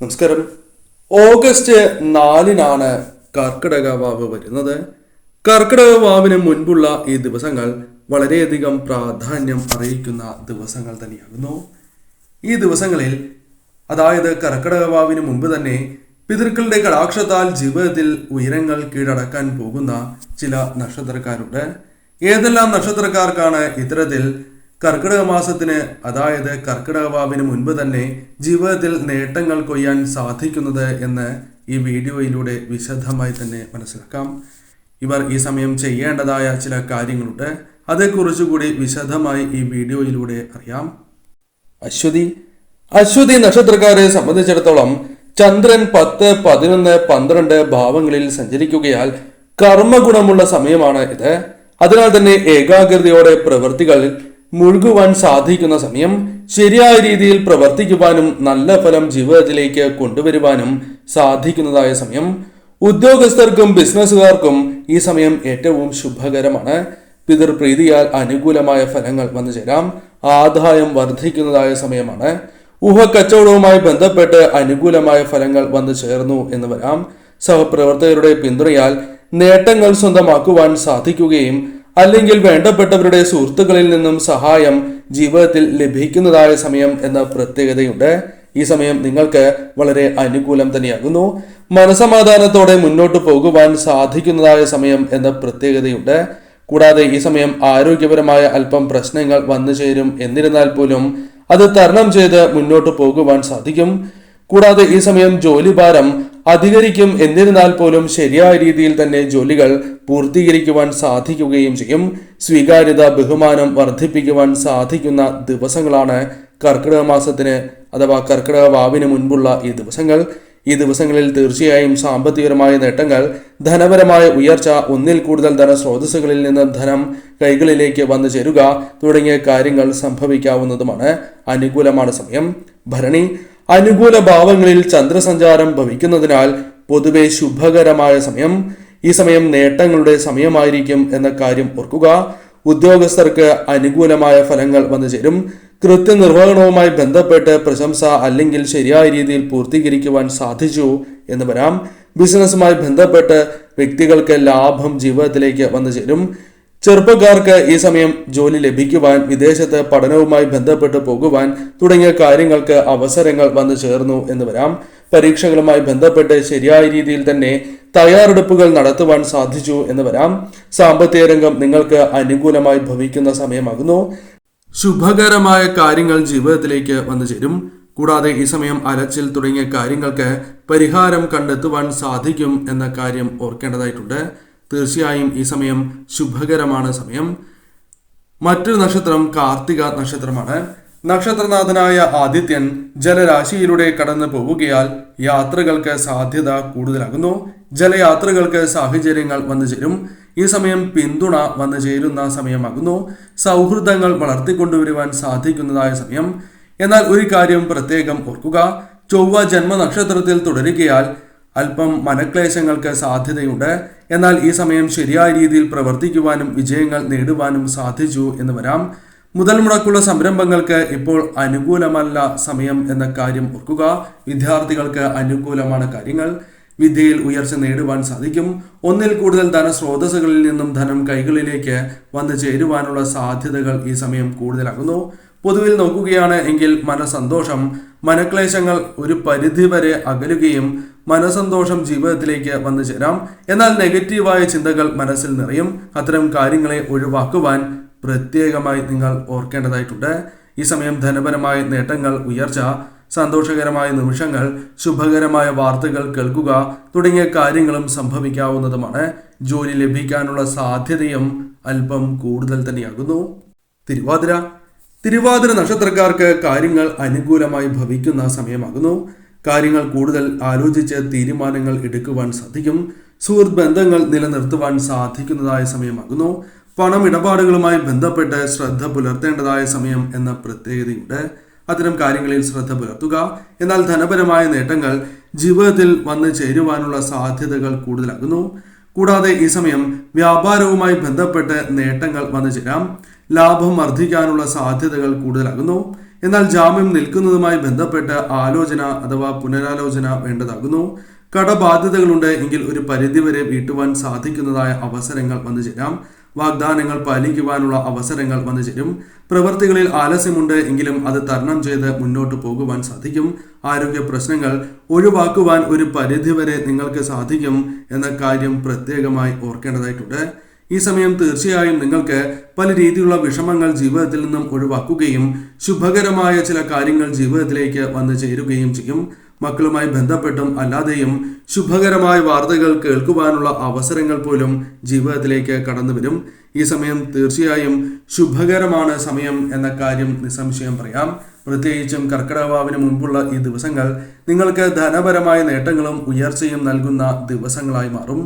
നമസ്കാരം. ഓഗസ്റ്റ് 4-നാണ് കർക്കിടക വാവ് വരുന്നത്. കർക്കിടക വാവിന് മുൻപുള്ള ഈ ദിവസങ്ങൾ വളരെയധികം പ്രാധാന്യം അറിയിക്കുന്ന ദിവസങ്ങൾ തന്നെയാകുന്നു. ഈ ദിവസങ്ങളിൽ, അതായത് കർക്കിടക വാവിന് മുമ്പ് തന്നെ പിതൃക്കളുടെ കടാക്ഷത്താൽ ജീവിതത്തിൽ ഉയരങ്ങൾ കീഴടക്കാൻ പോകുന്ന ചില നക്ഷത്രക്കാരുണ്ട്. ഏതെല്ലാം നക്ഷത്രക്കാർക്കാണ് ഇത്തരത്തിൽ കർക്കിടക മാസത്തിന്, അതായത് കർക്കിടക വാവിന് മുൻപ് തന്നെ ജീവിതത്തിൽ നേട്ടങ്ങൾ കൊയ്യാൻ സാധിക്കുന്നത് എന്ന് ഈ വീഡിയോയിലൂടെ വിശദമായി തന്നെ മനസ്സിലാക്കാം. ഇവർ ഈ സമയം ചെയ്യേണ്ടതായ ചില കാര്യങ്ങളുണ്ട്. അതേക്കുറിച്ചുകൂടി വിശദമായി ഈ വീഡിയോയിലൂടെ അറിയാം. അശ്വതി നക്ഷത്രക്കാരെ സംബന്ധിച്ചിടത്തോളം ചന്ദ്രൻ 10, 11, 12 ഭാവങ്ങളിൽ സഞ്ചരിക്കുകയാൽ കർമ്മഗുണമുള്ള സമയമാണ് ഇത്. അതിനാൽ തന്നെ ഏകാഗ്രതയോടെ പ്രവൃത്തികളിൽ മുഴുകുവാൻ സാധിക്കുന്ന സമയം, ശരിയായ രീതിയിൽ പ്രവർത്തിക്കുവാനും നല്ല ഫലം ജീവിതത്തിലേക്ക് കൊണ്ടുവരുവാനും സാധിക്കുന്നതായ സമയം. ഉദ്യോഗസ്ഥർക്കും ബിസിനസ്സുകാർക്കും ഈ സമയം ഏറ്റവും ശുഭകരമാണ്. പിതൃപ്രീതിയാൽ അനുകൂലമായ ഫലങ്ങൾ വന്നു ചേരാം. ആദായം വർദ്ധിക്കുന്നതായ സമയമാണ്. ഊഹക്കച്ചവടവുമായി ബന്ധപ്പെട്ട് അനുകൂലമായ ഫലങ്ങൾ വന്നു ചേർന്നു എന്ന് വരാം. സഹപ്രവർത്തകരുടെ പിന്തുണയാൽ നേട്ടങ്ങൾ സ്വന്തമാക്കുവാൻ സാധിക്കുകയും അല്ലെങ്കിൽ വേണ്ടപ്പെട്ടവരുടെ സുഹൃത്തുക്കളിൽ നിന്നും സഹായം ജീവിതത്തിൽ ലഭിക്കുന്നതായ സമയം എന്ന പ്രത്യേകതയുണ്ട്. ഈ സമയം നിങ്ങൾക്ക് വളരെ അനുകൂലം തന്നെയാകുന്നു. മനസമാധാനത്തോടെ മുന്നോട്ട് പോകുവാൻ സാധിക്കുന്നതായ സമയം എന്ന പ്രത്യേകതയുണ്ട്. കൂടാതെ ഈ സമയം ആരോഗ്യപരമായ അല്പം പ്രശ്നങ്ങൾ വന്നു ചേരും. എന്നിരുന്നാൽ പോലും അത് തരണം ചെയ്ത് മുന്നോട്ട് പോകുവാൻ സാധിക്കും. കൂടാതെ ഈ സമയം ജോലിഭാരം അധികരിക്കും. എന്നിരുന്നാൽ പോലും ശരിയായ രീതിയിൽ തന്നെ ജോലികൾ പൂർത്തീകരിക്കുവാൻ സാധിക്കുകയും ചെയ്യും. സ്വീകാര്യത, ബഹുമാനം വർദ്ധിപ്പിക്കുവാൻ സാധിക്കുന്ന ദിവസങ്ങളാണ് കർക്കിടക മാസത്തിന് അഥവാ കർക്കിടക വാവിന് മുൻപുള്ള ഈ ദിവസങ്ങൾ. ഈ ദിവസങ്ങളിൽ തീർച്ചയായും സാമ്പത്തികപരമായ നേട്ടങ്ങൾ, ധനപരമായ ഉയർച്ച, ഒന്നിൽ കൂടുതൽ ധനസ്രോതസ്സുകളിൽ നിന്ന് ധനം കൈകളിലേക്ക് വന്നു ചേരുക തുടങ്ങിയ കാര്യങ്ങൾ സംഭവിക്കാവുന്നതുമാണ്. അനുകൂലമാണ് സമയം. ഭരണി, അനുകൂല ഭാവങ്ങളിൽ ചന്ദ്രസഞ്ചാരം ഭവിക്കുന്നതിനാൽ പൊതുവെ ശുഭകരമായ സമയം. ഈ സമയം നേട്ടങ്ങളുടെ സമയമായിരിക്കും എന്ന കാര്യം ഓർക്കുക. ഉദ്യോഗസ്ഥർക്ക് അനുകൂലമായ ഫലങ്ങൾ വന്നു ചേരും. കൃത്യനിർവഹണവുമായി ബന്ധപ്പെട്ട് പ്രശംസ അല്ലെങ്കിൽ ശരിയായ രീതിയിൽ പൂർത്തീകരിക്കുവാൻ സാധിച്ചു എന്ന് വരാം. ബിസിനസ്സുമായി ബന്ധപ്പെട്ട് വ്യക്തികൾക്ക് ലാഭം ജീവിതത്തിലേക്ക് വന്നു ചേരും. ചെറുപ്പക്കാർക്ക് ഈ സമയം ജോലി ലഭിക്കുവാൻ, വിദേശത്ത് പഠനവുമായി ബന്ധപ്പെട്ട് പോകുവാൻ തുടങ്ങിയ കാര്യങ്ങൾക്ക് അവസരങ്ങൾ വന്നു ചേർന്നു എന്ന് വരാം. പരീക്ഷകളുമായി ബന്ധപ്പെട്ട് ശരിയായ രീതിയിൽ തന്നെ തയ്യാറെടുപ്പുകൾ നടത്തുവാൻ സാധിച്ചു എന്ന് വരാം. സാമ്പത്തിക രംഗം നിങ്ങൾക്ക് അനുകൂലമായി ഭവിക്കുന്ന സമയമാകുന്നു. ശുഭകരമായ കാര്യങ്ങൾ ജീവിതത്തിലേക്ക് വന്നു ചേരും. കൂടാതെ ഈ സമയം അലച്ചിൽ തുടങ്ങിയ കാര്യങ്ങൾക്ക് പരിഹാരം കണ്ടെത്തുവാൻ സാധിക്കും എന്ന കാര്യം ഓർക്കേണ്ടതായിട്ടുണ്ട്. തീർച്ചയായും ഈ സമയം ശുഭകരമാണ് സമയം. മറ്റൊരു നക്ഷത്രം കാർത്തിക നക്ഷത്രമാണ്. നക്ഷത്രനാഥനായ ആദിത്യൻ ജലരാശിയിലൂടെ കടന്നു പോവുകയാൽ യാത്രകൾക്ക് സാധ്യത കൂടുതലാകുന്നു. ജലയാത്രകൾക്ക് സാഹചര്യങ്ങൾ വന്നു ചേരും. ഈ സമയം പിന്തുണ വന്നു ചേരുന്ന സമയമാകുന്നു. സൗഹൃദങ്ങൾ വളർത്തിക്കൊണ്ടുവരുവാൻ സാധിക്കുന്നതായ സമയം. എന്നാൽ ഒരു കാര്യം പ്രത്യേകം ഓർക്കുക, ചൊവ്വ ജന്മനക്ഷത്രത്തിൽ തുടരുകയാൽ അല്പം മനക്ലേശങ്ങൾക്ക് സാധ്യതയുണ്ട്. എന്നാൽ ഈ സമയം ശരിയായ രീതിയിൽ പ്രവർത്തിക്കുവാനും വിജയങ്ങൾ നേടുവാനും സാധിച്ചു എന്ന് വരാം. മുതൽ മുടക്കുള്ള സംരംഭങ്ങൾക്ക് ഇപ്പോൾ അനുകൂലമല്ല സമയം എന്ന കാര്യം ഓർക്കുക. വിദ്യാർത്ഥികൾക്ക് അനുകൂലമാണ് കാര്യങ്ങൾ. വിദ്യയിൽ ഉയർച്ച നേടുവാൻ സാധിക്കും. ഒന്നിൽ കൂടുതൽ ധനസ്രോതസ്സുകളിൽ നിന്നും ധനം കൈകളിലേക്ക് വന്നു ചേരുവാനുള്ള സാധ്യതകൾ ഈ സമയം കൂടുതലാകുന്നു. പൊതുവിൽ നോക്കുകയാണ് എങ്കിൽ മനസന്തോഷം, മനക്ലേശങ്ങൾ ഒരു പരിധിവരെ അകലുകയും മനസന്തോഷം ജീവിതത്തിലേക്ക് വന്നു ചേരാം. എന്നാൽ നെഗറ്റീവായ ചിന്തകൾ മനസ്സിൽ നിറയും. അത്തരം കാര്യങ്ങളെ ഒഴിവാക്കുവാൻ പ്രത്യേകമായി നിങ്ങൾ ഓർക്കേണ്ടതായിട്ടുണ്ട്. ഈ സമയം ധനപരമായ നേട്ടങ്ങൾ, ഉയർച്ച, സന്തോഷകരമായ നിമിഷങ്ങൾ, ശുഭകരമായ വാർത്തകൾ കേൾക്കുക തുടങ്ങിയ കാര്യങ്ങളും സംഭവിക്കാവുന്നതുമാണ്. ജോലി ലഭിക്കാനുള്ള സാധ്യതയും അല്പം കൂടുതൽ തന്നെയാകുന്നു. തിരുവാതിര നക്ഷത്രക്കാർക്ക് കാര്യങ്ങൾ അനുകൂലമായി ഭവിക്കുന്ന സമയമാകുന്നു. കാര്യങ്ങൾ കൂടുതൽ ആലോചിച്ച് തീരുമാനങ്ങൾ എടുക്കുവാൻ സാധിക്കും. സുഹൃത്ത് ബന്ധങ്ങൾ നിലനിർത്തുവാൻ സാധിക്കുന്നതായ സമയമാകുന്നു. പണം ഇടപാടുകളുമായി ബന്ധപ്പെട്ട് ശ്രദ്ധ പുലർത്തേണ്ടതായ സമയം എന്ന പ്രത്യേകതയുണ്ട്. അത്തരം കാര്യങ്ങളിൽ ശ്രദ്ധ പുലർത്തുക. എന്നാൽ ധനപരമായ നേട്ടങ്ങൾ ജീവിതത്തിൽ വന്നു ചേരുവാനുള്ള സാധ്യതകൾ കൂടുതലാകുന്നു. കൂടാതെ ഈ സമയം വ്യാപാരവുമായി ബന്ധപ്പെട്ട് നേട്ടങ്ങൾ വന്നു ചേരാം. ലാഭം വർദ്ധിക്കാനുള്ള സാധ്യതകൾ കൂടുതലാകുന്നു. എന്നാൽ ജാമ്യം നിൽക്കുന്നതുമായി ബന്ധപ്പെട്ട് ആലോചന അഥവാ പുനരാലോചന വേണ്ടതാകുന്നു. കടബാധ്യതകളുണ്ട് എങ്കിൽ ഒരു പരിധിവരെ വീട്ടുവാൻ സാധിക്കുന്നതായ അവസരങ്ങൾ വന്നു ചേരാം. വാഗ്ദാനങ്ങൾ പാലിക്കുവാനുള്ള അവസരങ്ങൾ വന്നു ചേരും. പ്രവൃത്തികളിൽ ആലസ്യമുണ്ട് എങ്കിലും അത് തരണം ചെയ്ത് മുന്നോട്ട് പോകുവാൻ സാധിക്കും. ആരോഗ്യ പ്രശ്നങ്ങൾ ഒഴിവാക്കുവാൻ ഒരു പരിധിവരെ നിങ്ങൾക്ക് സാധിക്കും എന്ന കാര്യം പ്രത്യേകമായി ഓർക്കേണ്ടതായിട്ടുണ്ട്. ഈ സമയം തീർച്ചയായും നിങ്ങൾക്ക് പല രീതിയിലുള്ള വിഷമങ്ങൾ ജീവിതത്തിൽ നിന്നും ഒഴിവാക്കുകയും ശുഭകരമായ ചില കാര്യങ്ങൾ ജീവിതത്തിലേക്ക് വന്നു ചേരുകയും ചെയ്യും. മക്കളുമായി ബന്ധപ്പെട്ടും അല്ലാതെയും ശുഭകരമായ വാർത്തകൾ കേൾക്കുവാനുള്ള അവസരങ്ങൾ പോലും ജീവിതത്തിലേക്ക് കടന്നു വരും. ഈ സമയം തീർച്ചയായും ശുഭകരമാണ് സമയം എന്ന കാര്യം നിസ്സംശയം പറയാം. പ്രത്യേകിച്ചും കർക്കിടകവാവിന് മുൻപുള്ള ഈ ദിവസങ്ങൾ നിങ്ങൾക്ക് ധനപരമായ നേട്ടങ്ങളും ഉയർച്ചയും നൽകുന്ന ദിവസങ്ങളായി മാറും.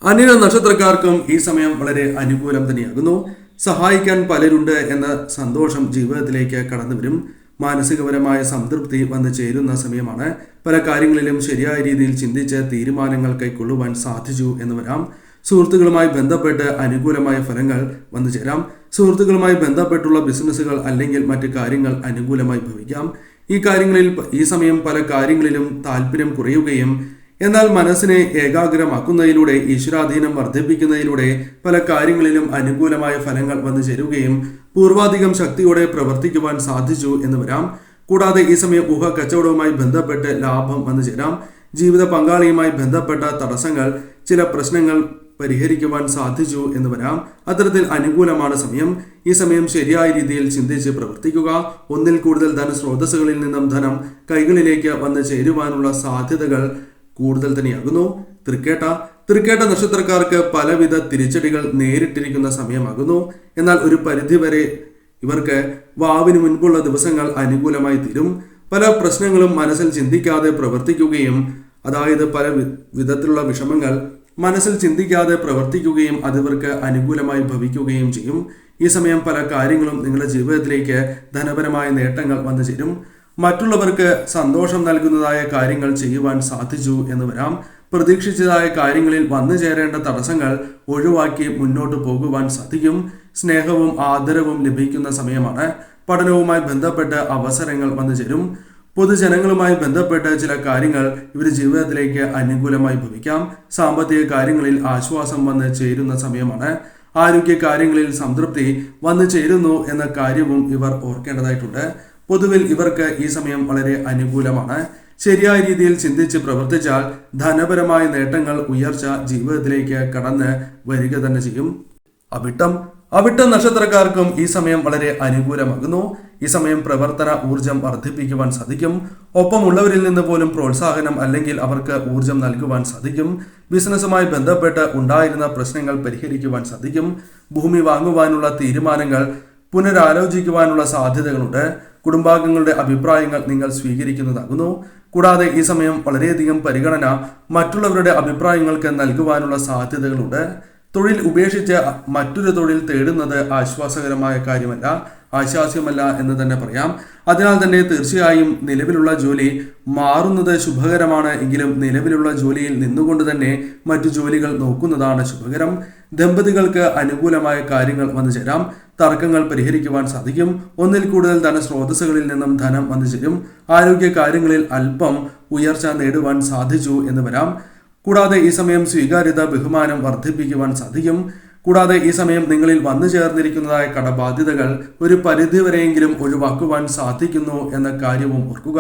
അനിഴ നക്ഷത്രക്കാർക്കും ഈ സമയം വളരെ അനുകൂലം തന്നെയാകുന്നു. സഹായിക്കാൻ പലരുണ്ട് എന്ന സന്തോഷം ജീവിതത്തിലേക്ക് കടന്നു വരും. മാനസികപരമായ സംതൃപ്തി വന്നു ചേരുന്ന സമയമാണ്. പല കാര്യങ്ങളിലും ശരിയായ രീതിയിൽ ചിന്തിച്ച് തീരുമാനങ്ങൾ കൈക്കൊള്ളുവാൻ സാധിച്ചു എന്ന് വരാം. സുഹൃത്തുക്കളുമായി ബന്ധപ്പെട്ട് അനുകൂലമായ ഫലങ്ങൾ വന്നു ചേരാം. സുഹൃത്തുക്കളുമായി ബന്ധപ്പെട്ടുള്ള ബിസിനസ്സുകൾ അല്ലെങ്കിൽ മറ്റു കാര്യങ്ങൾ അനുകൂലമായി ഭവിക്കാം. ഈ സമയം പല കാര്യങ്ങളിലും താല്പര്യം കുറയുകയും എന്നാൽ മനസ്സിനെ ഏകാഗ്രമാക്കുന്നതിലൂടെ ഈശ്വരാധീനം വർദ്ധിപ്പിക്കുന്നതിലൂടെ പല കാര്യങ്ങളിലും അനുകൂലമായ ഫലങ്ങൾ വന്നു ചേരുകയും പൂർവാധികം ശക്തിയോടെ പ്രവർത്തിക്കുവാൻ സാധിച്ചു എന്ന് വരാം. കൂടാതെ ഈ സമയം ഊഹ കച്ചവടവുമായി ബന്ധപ്പെട്ട് ലാഭം വന്നു ചേരാം. ജീവിത പങ്കാളിയുമായി ബന്ധപ്പെട്ട തടസ്സങ്ങൾ, ചില പ്രശ്നങ്ങൾ പരിഹരിക്കുവാൻ സാധിച്ചു എന്ന് വരാം. അത്തരത്തിൽ അനുകൂലമാണ് സമയം. ഈ സമയം ശരിയായ രീതിയിൽ ചിന്തിച്ച് പ്രവർത്തിക്കുക. ഒന്നിൽ കൂടുതൽ ധനസ്രോതസ്സുകളിൽ നിന്നും ധനം കൈകളിലേക്ക് വന്നു ചേരുവാനുള്ള സാധ്യതകൾ കൂടുതൽ തന്നെയാകുന്നു. തൃക്കേട്ട നക്ഷത്രക്കാർക്ക് പലവിധ തിരിച്ചടികൾ നേരിട്ടിരിക്കുന്ന സമയമാകുന്നു. എന്നാൽ ഒരു പരിധിവരെ ഇവർക്ക് വാവിന് മുൻപുള്ള ദിവസങ്ങൾ അനുകൂലമായി തീരും. പല പ്രശ്നങ്ങളും മനസ്സിൽ ചിന്തിക്കാതെ പ്രവർത്തിക്കുകയും അതായത് പല വിധത്തിലുള്ള വിഷമങ്ങൾ മനസ്സിൽ ചിന്തിക്കാതെ പ്രവർത്തിക്കുകയും അതിവർക്ക് അനുകൂലമായി ഭവിക്കുകയും ചെയ്യും. ഈ സമയം പല കാര്യങ്ങളും നിങ്ങളുടെ ജീവിതത്തിലേക്ക് ധനപരമായ നേട്ടങ്ങൾ വന്നു ചേരും. മറ്റുള്ളവർക്ക് സന്തോഷം നൽകുന്നതായ കാര്യങ്ങൾ ചെയ്യുവാൻ സാധിച്ചു എന്ന് വരാം. പ്രതീക്ഷിച്ചതായ കാര്യങ്ങളിൽ വന്നു ചേരേണ്ട തടസ്സങ്ങൾ ഒഴിവാക്കി മുന്നോട്ട് പോകുവാൻ സാധിക്കും. സ്നേഹവും ആദരവും ലഭിക്കുന്ന സമയമാണ്. പഠനവുമായി ബന്ധപ്പെട്ട് അവസരങ്ങൾ വന്നു ചേരും. പൊതുജനങ്ങളുമായി ബന്ധപ്പെട്ട് ചില കാര്യങ്ങൾ ഇവർ ജീവിതത്തിലേക്ക് അനുകൂലമായി ഭവിക്കാം. സാമ്പത്തിക കാര്യങ്ങളിൽ ആശ്വാസം വന്ന് ചേരുന്ന സമയമാണ്. ആരോഗ്യ കാര്യങ്ങളിൽ സംതൃപ്തി വന്നു ചേരുന്നു എന്ന കാര്യവും ഇവർ ഓർക്കേണ്ടതായിട്ടുണ്ട്. പൊതുവിൽ ഇവർക്ക് ഈ സമയം വളരെ അനുകൂലമാണ്. ശരിയായ രീതിയിൽ ചിന്തിച്ച് പ്രവർത്തിച്ചാൽ ധനപരമായ നേട്ടങ്ങൾ, ഉയർച്ച ജീവിതത്തിലേക്ക് കടന്ന് വരിക തന്നെ ചെയ്യും. അവിട്ടം നക്ഷത്രക്കാർക്കും ഈ സമയം വളരെ അനുകൂലമാകുന്നു. ഈ സമയം പ്രവർത്തന ഊർജം വർദ്ധിപ്പിക്കുവാൻ സാധിക്കും. ഒപ്പമുള്ളവരിൽ നിന്ന് പോലും പ്രോത്സാഹനം അല്ലെങ്കിൽ അവർക്ക് ഊർജം നൽകുവാൻ സാധിക്കും. ബിസിനസ്സുമായി ബന്ധപ്പെട്ട് ഉണ്ടായിരുന്ന പ്രശ്നങ്ങൾ പരിഹരിക്കുവാൻ സാധിക്കും. ഭൂമി വാങ്ങുവാനുള്ള തീരുമാനങ്ങൾ പുനരാലോചിക്കുവാനുള്ള സാധ്യതകളുണ്ട്. കുടുംബാംഗങ്ങളുടെ അഭിപ്രായങ്ങൾ നിങ്ങൾ സ്വീകരിക്കുന്നതാകുന്നു. കൂടാതെ ഈ സമയം വളരെയധികം പരിഗണന മറ്റുള്ളവരുടെ അഭിപ്രായങ്ങൾക്ക് നൽകുവാനുള്ള സാധ്യതകളുണ്ട്. തൊഴിൽ ഉപേക്ഷിച്ച് മറ്റൊരു തൊഴിൽ തേടുന്നത് ആശ്വാസകരമായ കാര്യമല്ല, ആശാസ്യമല്ല എന്ന് തന്നെ പറയാം. അതിനാൽ തന്നെ തീർച്ചയായും നിലവിലുള്ള ജോലി മാറുന്നത് ശുഭകരമാണ്. എങ്കിലും നിലവിലുള്ള ജോലിയിൽ നിന്നുകൊണ്ട് തന്നെ മറ്റു ജോലികൾ നോക്കുന്നതാണ് ശുഭകരം. ദമ്പതികൾക്ക് അനുകൂലമായ കാര്യങ്ങൾ വന്നു ചേരാം. തർക്കങ്ങൾ പരിഹരിക്കുവാൻ സാധിക്കും. ഒന്നിൽ കൂടുതൽ ധനസ്രോതസ്സുകളിൽ നിന്നും ധനം വന്നു ചേരും. ആരോഗ്യ കാര്യങ്ങളിൽ അല്പം ഉയർച്ച നേടുവാൻ സാധിച്ചു എന്ന് വരാം. കൂടാതെ ഈ സമയം സ്വീകാര്യത, ബഹുമാനം വർദ്ധിപ്പിക്കുവാൻ സാധിക്കും. കൂടാതെ ഈ സമയം നിങ്ങളിൽ വന്നു ചേർന്നിരിക്കുന്നതായ കടബാധ്യതകൾ ഒരു പരിധിവരെയെങ്കിലും ഒഴിവാക്കുവാൻ സാധിക്കുന്നു എന്ന കാര്യവും ഓർക്കുക.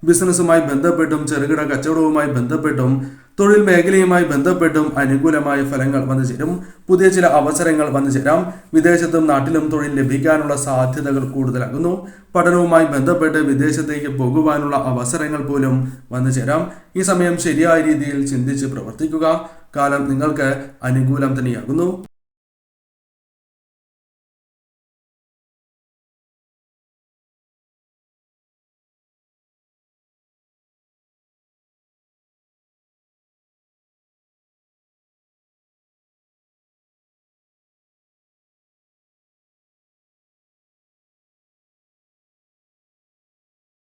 ബിസിനസ്സുമായി ബന്ധപ്പെട്ടും ചെറുകിട കച്ചവടവുമായി ബന്ധപ്പെട്ടും തൊഴിൽ മേഖലയുമായി ബന്ധപ്പെട്ടും അനുകൂലമായ ഫലങ്ങൾ വന്നു ചേരും. പുതിയ ചില അവസരങ്ങൾ വന്നു ചേരാം. വിദേശത്തും നാട്ടിലും തൊഴിൽ ലഭിക്കാനുള്ള സാധ്യതകൾ കൂടുതലാകുന്നു. പഠനവുമായി ബന്ധപ്പെട്ട് വിദേശത്തേക്ക് പോകുവാനുള്ള അവസരങ്ങൾ പോലും വന്നു ചേരാം. ഈ സമയം ശരിയായ രീതിയിൽ ചിന്തിച്ച് പ്രവർത്തിക്കുക. കാലം നിങ്ങൾക്ക് അനുകൂലം തന്നെയാകുന്നു.